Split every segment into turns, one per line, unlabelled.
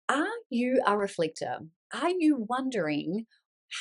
Are you a reflector? Are you wondering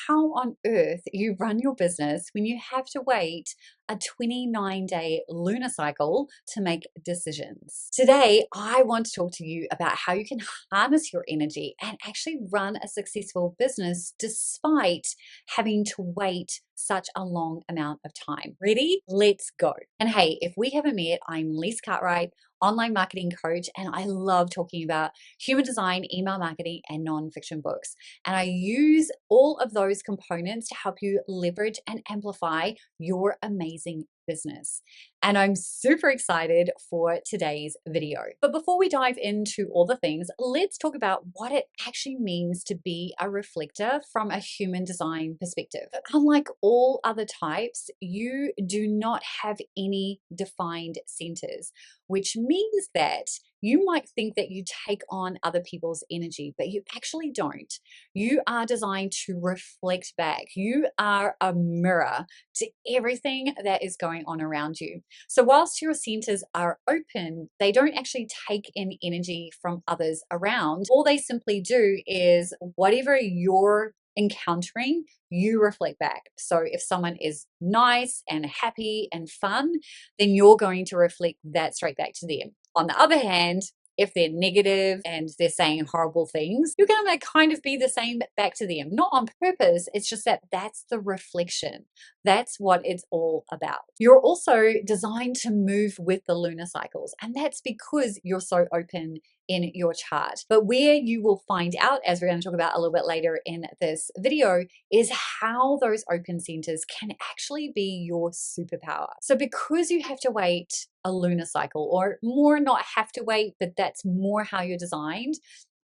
how on earth you run your business when you have to wait a 29-day lunar cycle to make decisions? Today, I want to talk to you about how you can harness your energy and actually run a successful business despite having to wait such a long amount of time. Ready? Let's go. And hey, if we haven't met, I'm Lise Cartwright, online marketing coach, and I love talking about human design, email marketing, and nonfiction books. And I use all of those components to help you leverage and amplify your amazing business. And I'm super excited for today's video. But before we dive into all the things, let's talk about what it actually means to be a reflector from a human design perspective. Unlike all other types, you do not have any defined centers, which means that you might think that you take on other people's energy, but you actually don't. You are designed to reflect back. You are a mirror to everything that is going on around you. So whilst your centers are open, they don't actually take in energy from others around. All they simply do is whatever you're encountering, you reflect back. So if someone is nice and happy and fun, then you're going to reflect that straight back to them. On the other hand, if they're negative and they're saying horrible things, you're going to kind of be the same back to them. Not on purpose, it's just that that's the reflection. That's what it's all about. You're also designed to move with the lunar cycles, and that's because you're so open in your chart. But where you will find out, as we're going to talk about a little bit later in this video, is how those open centers can actually be your superpower. So because you have to wait a lunar cycle, or more not have to wait, but that's more how you're designed,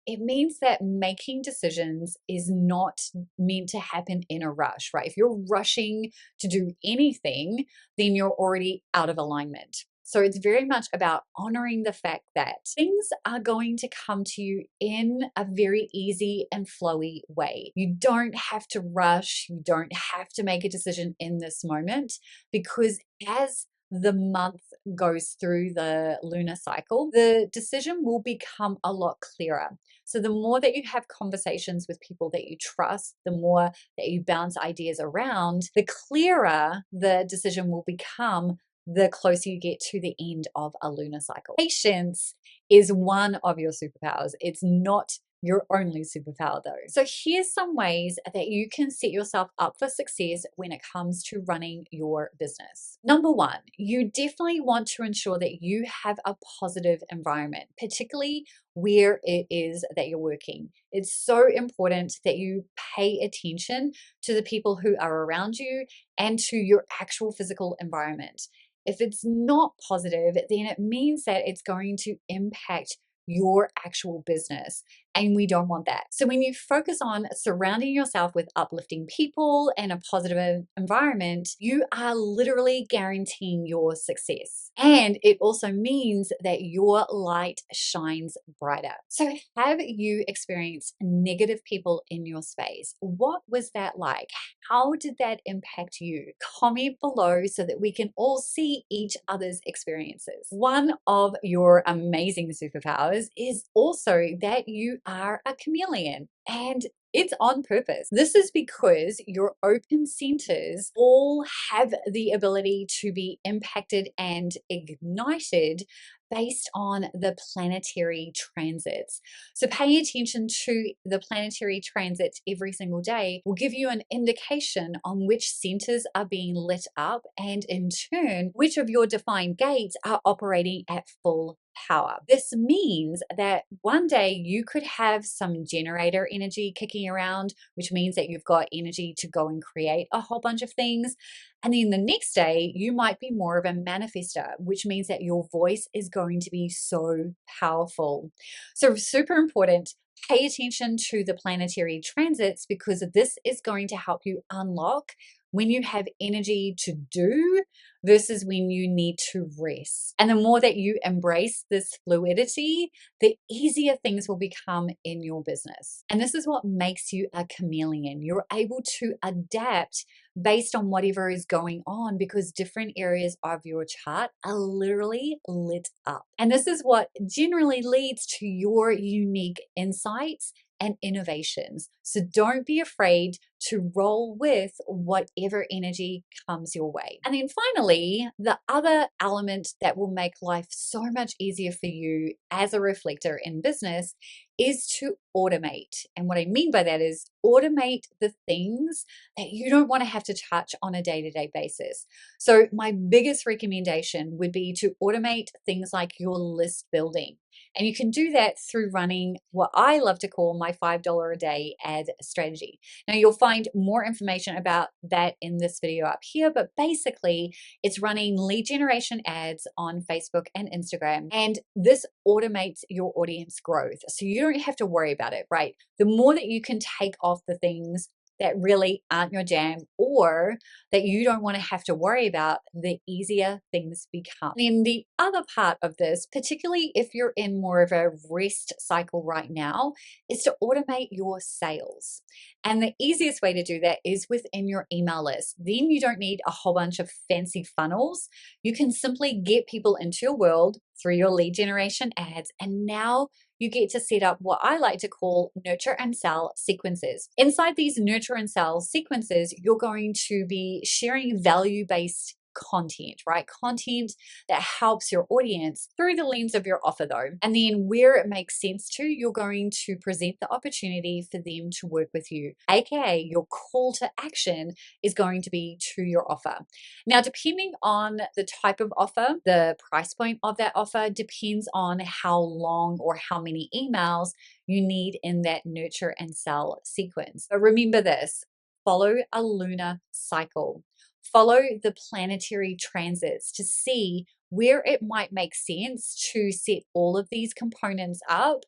it means that making decisions is not meant to happen in a rush, right? If you're rushing to do anything, then you're already out of alignment. So it's very much about honoring the fact that things are going to come to you in a very easy and flowy way. You don't have to rush. You don't have to make a decision in this moment, because as the month goes through the lunar cycle, the decision will become a lot clearer. So the more that you have conversations with people that you trust, the more that you bounce ideas around, the clearer the decision will become the closer you get to the end of a lunar cycle. Patience is one of your superpowers. It's not your only superpower though. So here's some ways that you can set yourself up for success when it comes to running your business. Number one, you definitely want to ensure that you have a positive environment, particularly where it is that you're working. It's so important that you pay attention to the people who are around you and to your actual physical environment. If it's not positive, then it means that it's going to impact your actual business. And we don't want that. So when you focus on surrounding yourself with uplifting people and a positive environment, you are literally guaranteeing your success. And it also means that your light shines brighter. So have you experienced negative people in your space? What was that like? How did that impact you? Comment below so that we can all see each other's experiences. One of your amazing superpowers is also that you are a chameleon, and it's on purpose. This is because your open centers all have the ability to be impacted and ignited based on the planetary transits. So paying attention to the planetary transits every single day will give you an indication on which centers are being lit up, and in turn, which of your defined gates are operating at full power. This means that one day you could have some generator energy kicking around, which means that you've got energy to go and create a whole bunch of things. And then the next day, you might be more of a manifester, which means that your voice is going to be so powerful. So super important. Pay attention to the planetary transits, because this is going to help you unlock when you have energy to do versus when you need to rest. And the more that you embrace this fluidity, the easier things will become in your business. And this is what makes you a chameleon. You're able to adapt based on whatever is going on because different areas of your chart are literally lit up. And this is what generally leads to your unique insights and innovations. So don't be afraid to roll with whatever energy comes your way. And then finally, the other element that will make life so much easier for you as a reflector in business is to automate. And what I mean by that is automate the things that you don't want to have to touch on a day-to-day basis. So my biggest recommendation would be to automate things like your list building. And you can do that through running what I love to call my $5 a day ad strategy. Now, you'll find more information about that in this video up here, but basically, it's running lead generation ads on Facebook and Instagram. And this automates your audience growth. So you don't have to worry about it, right? The more that you can take off the things that really aren't your jam or that you don't want to have to worry about, the easier things become. And the other part of this, particularly if you're in more of a rest cycle right now, is to automate your sales. And the easiest way to do that is within your email list. Then you don't need a whole bunch of fancy funnels. You can simply get people into your world through your lead generation ads. And now you get to set up what I like to call nurture and sell sequences. Inside these nurture and sell sequences, you're going to be sharing value-based content, right? Content that helps your audience through the lens of your offer though. And then where it makes sense to, you're going to present the opportunity for them to work with you. AKA your call to action is going to be to your offer. Now, depending on the type of offer, the price point of that offer depends on how long or how many emails you need in that nurture and sell sequence. But remember this, follow a lunar cycle. Follow the planetary transits to see where it might make sense to set all of these components up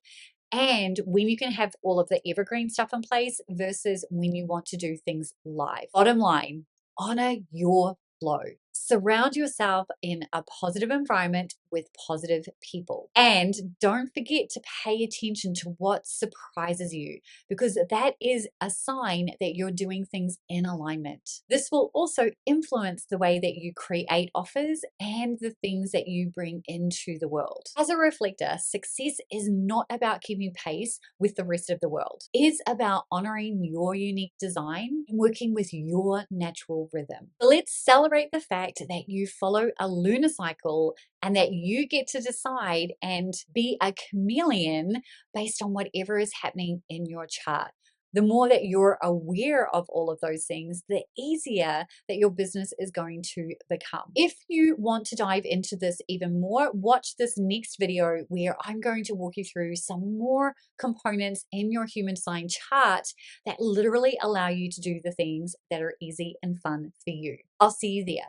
and when you can have all of the evergreen stuff in place versus when you want to do things live. Bottom line, honor your flow. Surround yourself in a positive environment with positive people. And don't forget to pay attention to what surprises you because that is a sign that you're doing things in alignment. This will also influence the way that you create offers and the things that you bring into the world. As a reflector, success is not about keeping pace with the rest of the world. It's about honoring your unique design and working with your natural rhythm. So let's celebrate the fact that you follow a lunar cycle and that you get to decide and be a chameleon based on whatever is happening in your chart. The more that you're aware of all of those things, the easier that your business is going to become. If you want to dive into this even more, watch this next video where I'm going to walk you through some more components in your human design chart that literally allow you to do the things that are easy and fun for you. I'll see you there.